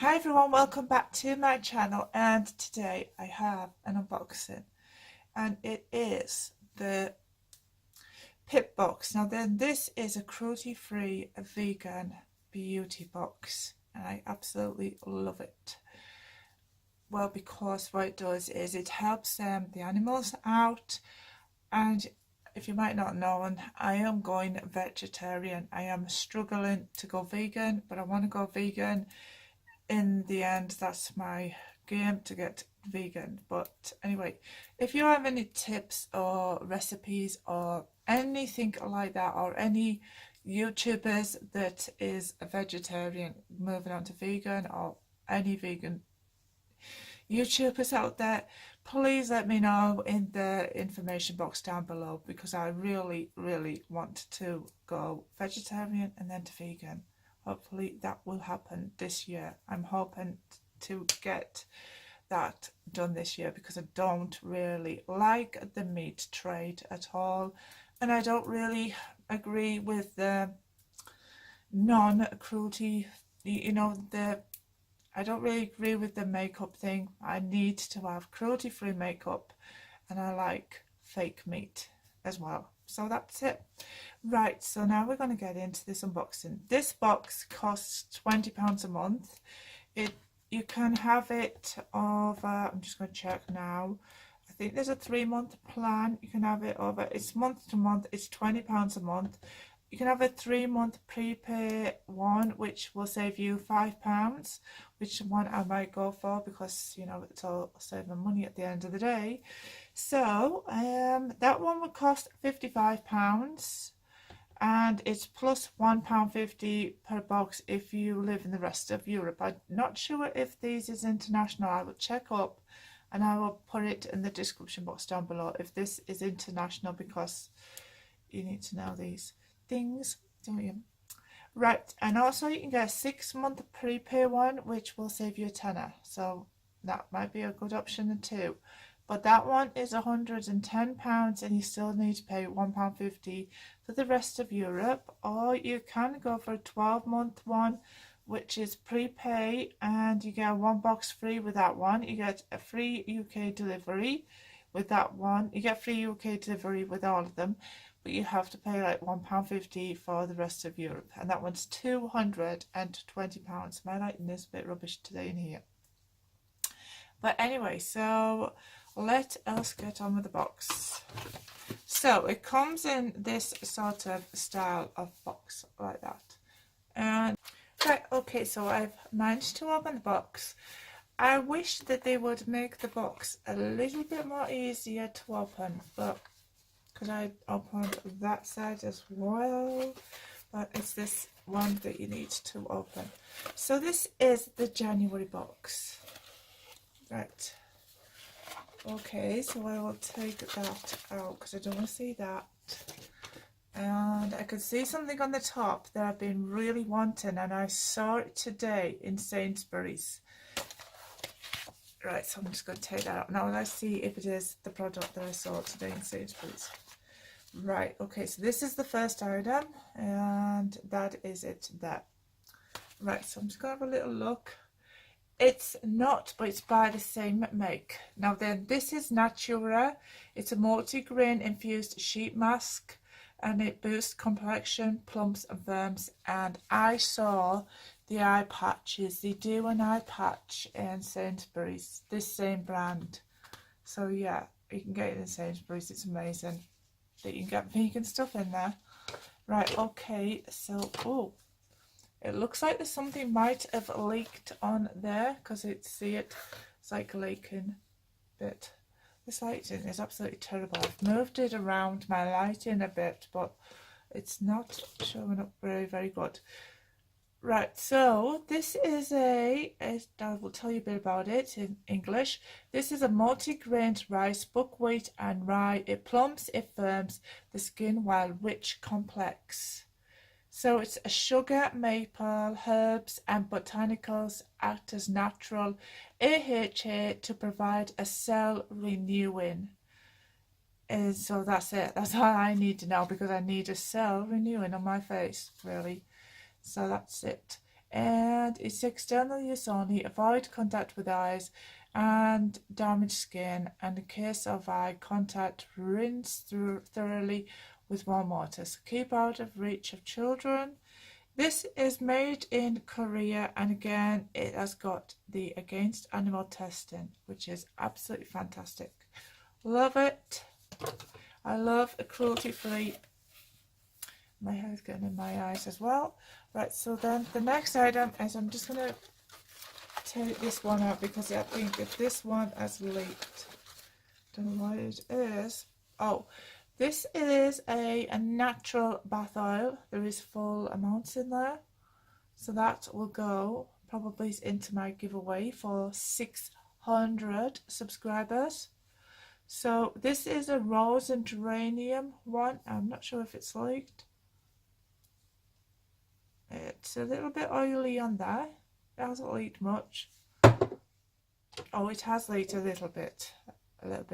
Hi everyone, welcome back to my channel, and today I have an unboxing and it is the Pip Box. Now then, this is a cruelty-free vegan beauty box and I absolutely love it. Well, because what it does is it helps the animals out, and if you might not know, I am going vegetarian. I am struggling to go vegan, but I want to go vegan in the end. That's my game, to get vegan. But anyway, if you have any tips or recipes or anything like that, or any YouTubers that is a vegetarian moving on to vegan, or any vegan YouTubers out there, please let me know in the information box down below, because I really want to go vegetarian and then to vegan. Hopefully that will happen this year. I'm hoping to get that done this year, because I don't really like the meat trade at all, and I don't really agree with the non-cruelty, I don't really agree with the makeup thing. I need to have cruelty-free makeup, and I like fake meat as well. So that's it. Right, so now we're going to get into this unboxing. This box costs £20 a month. You can have it over, I'm just going to check now. I think there's a 3-month plan. You can have it over, it's month to month, it's £20 a month. You can have a 3-month prepay one, which will save you £5, which one I might go for, because it's all saving money at the end of the day. So that one would cost £55, and it's plus £1.50 per box if you live in the rest of Europe. I'm not sure if these is international. I will check up and I will put it in the description box down below if this is international, because you need to know these things, don't you? Right, and also you can get a 6-month prepay one, which will save you a tenner, so that might be a good option too. But that one is £110, and you still need to pay £1.50 for the rest of Europe. Or you can go for a 12-month one, which is prepay, and you get 1 box free with that one. You get a free UK delivery with that one. You get free UK delivery with all of them, but you have to pay like £1.50 for the rest of Europe, and that one's £220. My lighting is a bit rubbish today in here. But anyway, so let us get on with the box. So it comes in this sort of style of box like that. And right, okay, so I've managed to open the box. I wish that they would make the box a little bit more easier to open, but because I opened that side as well, but it's this one that you need to open. So this is the January box. Right, okay, so I will take that out because I don't want to see that. And I could see something on the top that I've been really wanting, and I saw it today in Sainsbury's. Right, so I'm just going to take that out now, and let's see if it is the product that I saw today in Sainsbury's. Right, okay, so this is the first item, and that is it there. Right, so I'm just going to have a little look. It's not, but it's by the same make. Now then, this is Natura. It's a multi-grain infused sheet mask, and it boosts complexion, plumps and firms. And I saw the eye patches. They do an eye patch in Sainsbury's, this same brand. So yeah, you can get it in Sainsbury's. It's amazing that you can get vegan stuff in there. Right, okay, so, oh, it looks like there's something might have leaked on there, because it's like leaking a bit. This lighting is absolutely terrible. I've moved it around my lighting a bit, but it's not showing up very good. Right, so this is I will tell you a bit about it in English. This is a multi-grain rice, buckwheat and rye. It plumps, it firms the skin while rich, complex. So it's a sugar, maple, herbs and botanicals act as natural AHA to provide a cell renewing. And so that's it. That's all I need to know, because I need a cell renewing on my face, really. So that's it. and it's external use only. Avoid contact with eyes and damaged skin, and in case of eye contact, rinse through thoroughly with warm water. So keep out of reach of children. This is made in Korea, and again it has got the against animal testing, which is absolutely fantastic. Love it. I love a cruelty-free. My hair's getting in my eyes as well. Right, so then the next item is, I'm just going to take this one out because I think that this one has leaked. Don't know what it is. Oh, this is a natural bath oil. There is full amounts in there. So that will go probably into my giveaway for 600 subscribers. So this is a rose and geranium one. I'm not sure if it's leaked. It's a little bit oily on there. It hasn't leaked much. Oh, it has leaked a little bit.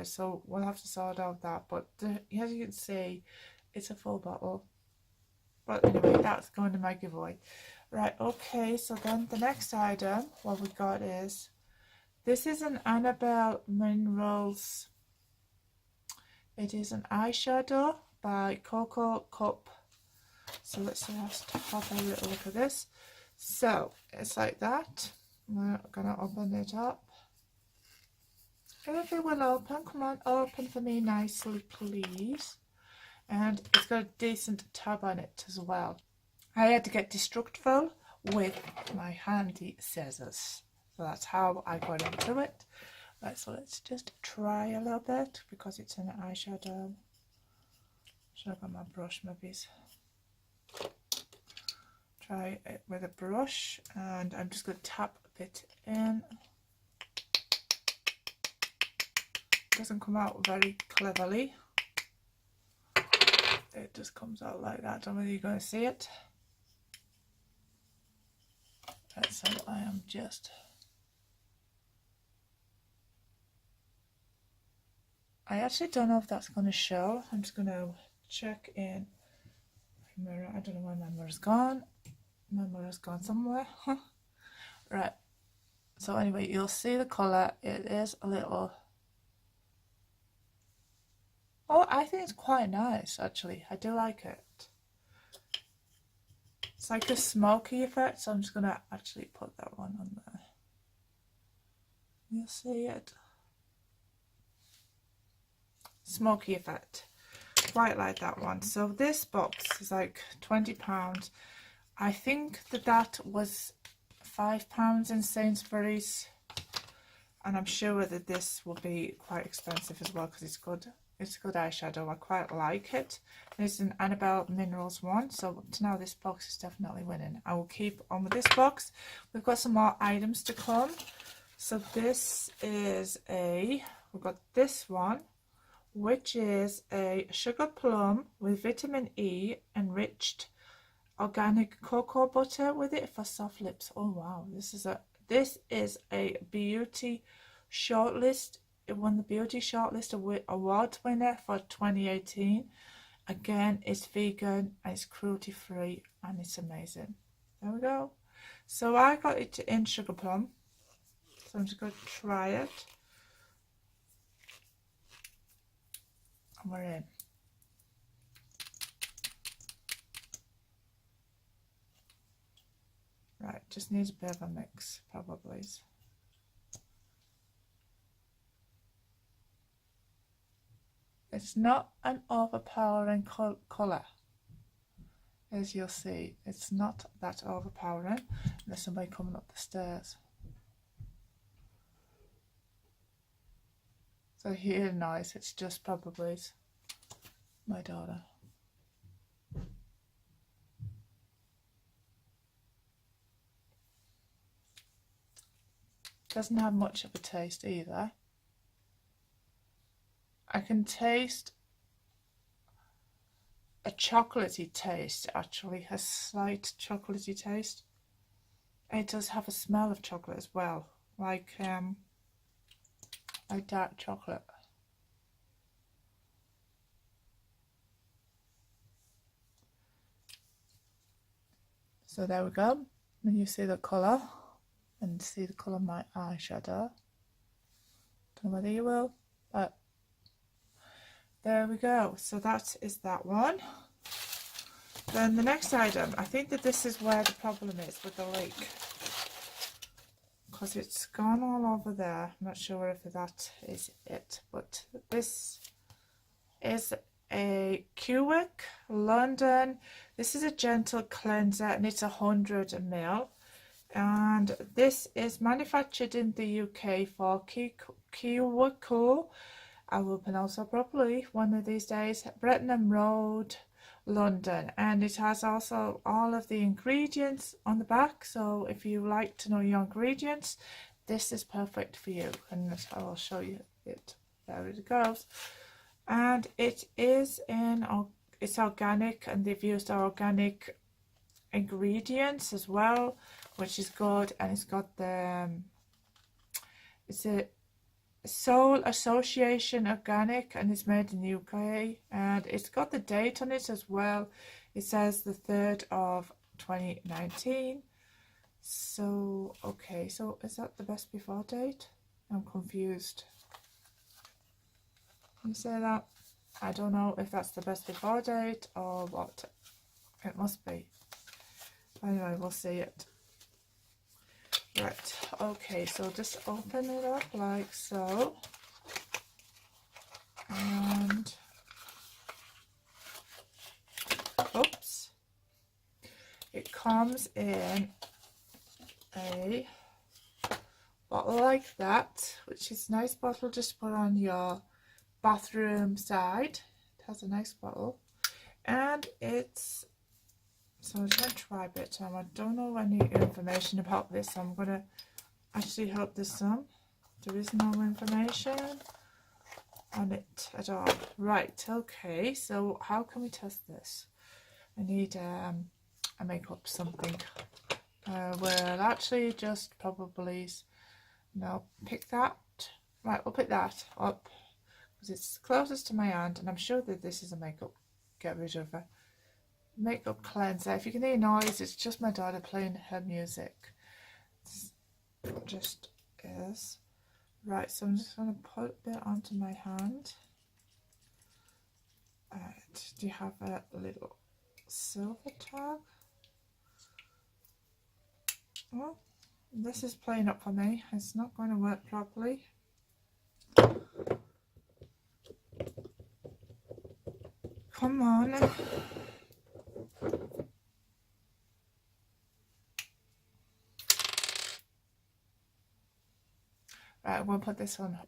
So we'll have to sort out that. But as you can see, it's a full bottle. But anyway, that's going to my giveaway. Right, okay, so then the next item, what we got is, this is an Annabelle Minerals. It is an eyeshadow by Coco Cup. So let's just have a little look at this. So it's like that. We're gonna open it up. If it will open, come on, open for me nicely, please. And it's got a decent tab on it as well. I had to get destructible with my handy scissors. So that's how I got into it. Right, so let's just try a little bit because it's an eyeshadow. Should I got my brush maybe? Try it with a brush, and I'm just going to tap a bit in. Doesn't come out very cleverly. It just comes out like that. I don't know whether you're going to see it. Right, so I am just... I actually don't know if that's going to show. I'm just going to check in my mirror. I don't know where my mirror's gone. My mirror's gone somewhere. Right. So anyway, you'll see the colour. It is a little... Oh, I think it's quite nice, actually. I do like it. It's like a smoky effect, so I'm just going to actually put that one on there. You'll see it. Smoky effect. Quite like that one. So this box is like £20. I think that was £5 in Sainsbury's. And I'm sure that this will be quite expensive as well because it's good. It's a good eyeshadow. I quite like it. It's an Annabelle Minerals one. So up to now this box is definitely winning. I will keep on with this box. We've got some more items to come. So this is we've got this one, which is a sugar plum with vitamin E enriched organic cocoa butter with it for soft lips. Oh wow, this is a beauty shortlist. It won the Beauty Shortlist Award winner for 2018. Again, it's vegan and it's cruelty free and it's amazing. There we go. So I got it in sugar plum. So I'm just going to try it. And we're in. Right, just needs a bit of a mix, probably. It's not an overpowering colour, as you'll see. It's not that overpowering. There's somebody coming up the stairs. So you hear the noise, it's just probably my daughter. Doesn't have much of a taste either. I can taste a chocolatey taste, actually, a slight chocolatey taste. It does have a smell of chocolate as well, like dark chocolate. So there we go. When you see the colour and see the colour of my eyeshadow. Don't know whether you will, but there we go. So that is that one. Then the next item, I think that this is where the problem is with the lake, because it's gone all over there. I'm not sure if that is it, but this is a Cuick London. This is a gentle cleanser and it's 100 ml, and this is manufactured in the UK for Cuick, I will pronounce that properly one of these days, Brettenham Road, London. And it has also all of the ingredients on the back, so if you like to know your ingredients, this is perfect for you, and I will show you it. There it goes. And it is it's organic, and they've used organic ingredients as well, which is good. And it's got the it's a Seoul Association Organic, and it's made in the UK, and it's got the date on it as well. It says the 3rd of 2019. So okay, so is that the best before date? I'm confused. Can you say that? I don't know if that's the best before date or what. It must be. Anyway, we'll see it. Right, okay, so just open it up like so. And oops. It comes in a bottle like that, which is a nice bottle just to put on your bathroom side. It has a nice bottle, and it's, so I'm going to try a bit. I don't know any information about this, so I'm going to actually hope there's some. There is no information on it at all. Right, okay, so how can we test this? I need a makeup something. We'll actually just probably, no, pick that. Right, we'll pick that up, because it's closest to my hand, and I'm sure that this is a makeup, get rid of a makeup cleanser. If you can hear noise, it's just my daughter playing her music. It just is. Right, so I'm just going to put a bit onto my hand. Do you have a little silver tag? Well, this is playing up for me. It's not going to work properly. Come on. Right, we'll put this on.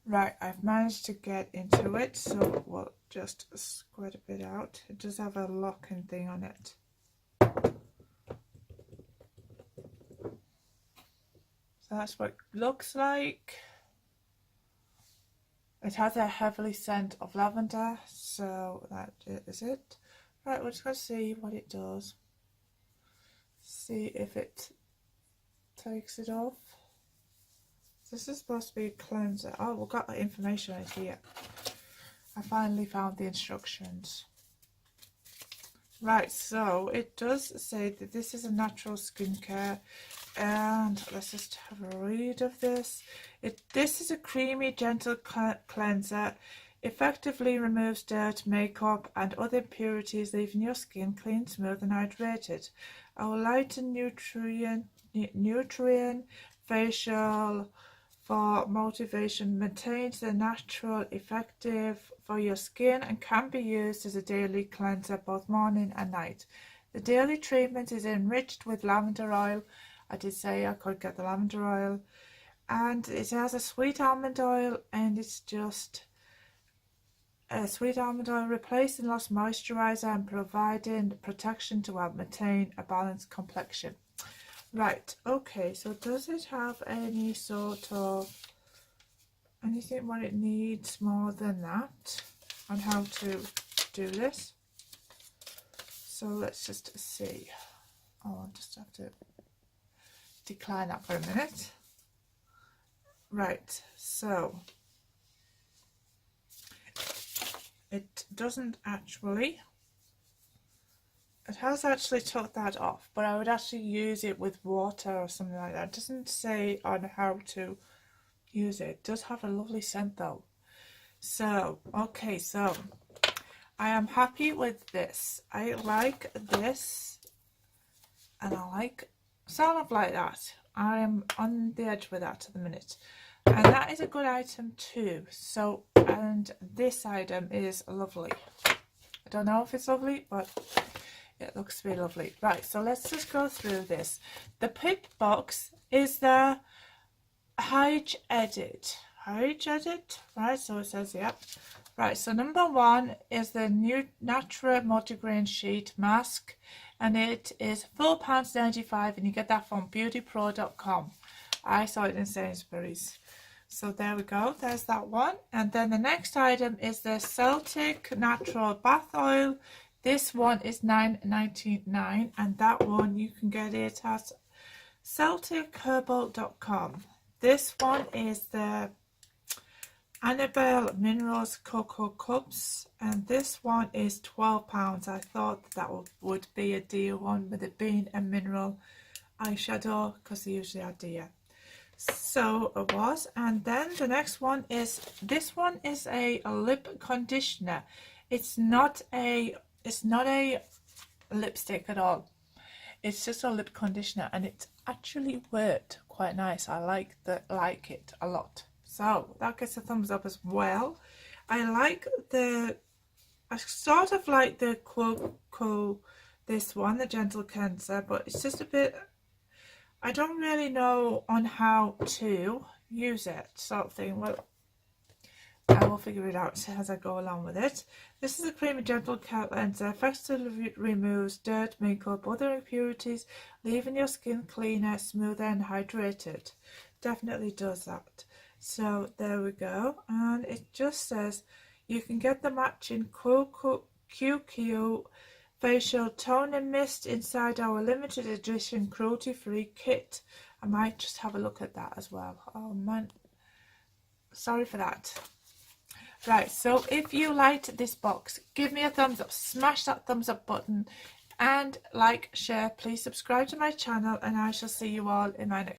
Right, I've managed to get into it, so we'll just squirt a bit out. It does have a locking thing on it. So that's what it looks like. It has a heavily scent of lavender, so that is it. Right, we're just going to see what it does. See if it takes it off. This is supposed to be a cleanser. Oh, we've got that information right here. I finally found the instructions. Right, so it does say that this is a natural skincare, and let's just have a read of this. This is a creamy, gentle cleanser. Effectively removes dirt, makeup, and other impurities, leaving your skin clean, smooth, and hydrated. Our light and nutrient facial for motivation maintains the natural effective for your skin and can be used as a daily cleanser both morning and night. The daily treatment is enriched with lavender oil. I did say I could get the lavender oil, and it has a sweet almond oil, and it's just a sweet almond oil replacing lost moisturizer and providing protection to help maintain a balanced complexion. Right, okay, so does it have any sort of anything what it needs more than that on how to do this? So let's just see. Oh, I'll just have to decline that for a minute. Right, so it doesn't actually it has actually took that off, but I would actually use it with water or something like that. It doesn't say on how to use it. It does have a lovely scent though. So, okay, so I am happy with this. I like this, and I like sort of like that. I am on the edge with that at the minute. And that is a good item too. So, and this item is lovely. I don't know if it's lovely, but it looks to be lovely. Right, so let's just go through this. The Pip Box is the Hyge Edit. Hyge Edit, right, so it says, yep. Right, so number 1 is the new Natura Multigrain Sheet Mask, and it is £4.95, and you get that from beautypro.com. I saw it in Sainsbury's. So there we go, there's that one. And then the next item is the Celtic Natural Bath Oil. This one is £9.99, and that one you can get it at celticherbal.com. This one is the Annabelle Minerals Cocoa Cups, and this one is £12. I thought that would be a dear one with it being a mineral eyeshadow, because they usually are dear. So it was. And then the next one is, this one is a lip conditioner. It's not a lipstick at all. It's just a lip conditioner, and it actually worked quite nice. I like it a lot. So that gets a thumbs up as well. I sort of like the this one, the Gentle Cleanser, but it's just a bit, I don't really know on how to use it, sort of thing. Well, I will figure it out as I go along with it. This is a creamy gentle cleanser. Effectively removes dirt, makeup, other impurities, leaving your skin cleaner, smoother and hydrated. Definitely does that. So there we go. And it just says you can get the matching QQ facial toner mist inside our limited edition cruelty-free kit. I might just have a look at that as well. Oh man, sorry for that. Right, so if you liked this box, give me a thumbs up, smash that thumbs up button, and like, share, please subscribe to my channel, and I shall see you all in my next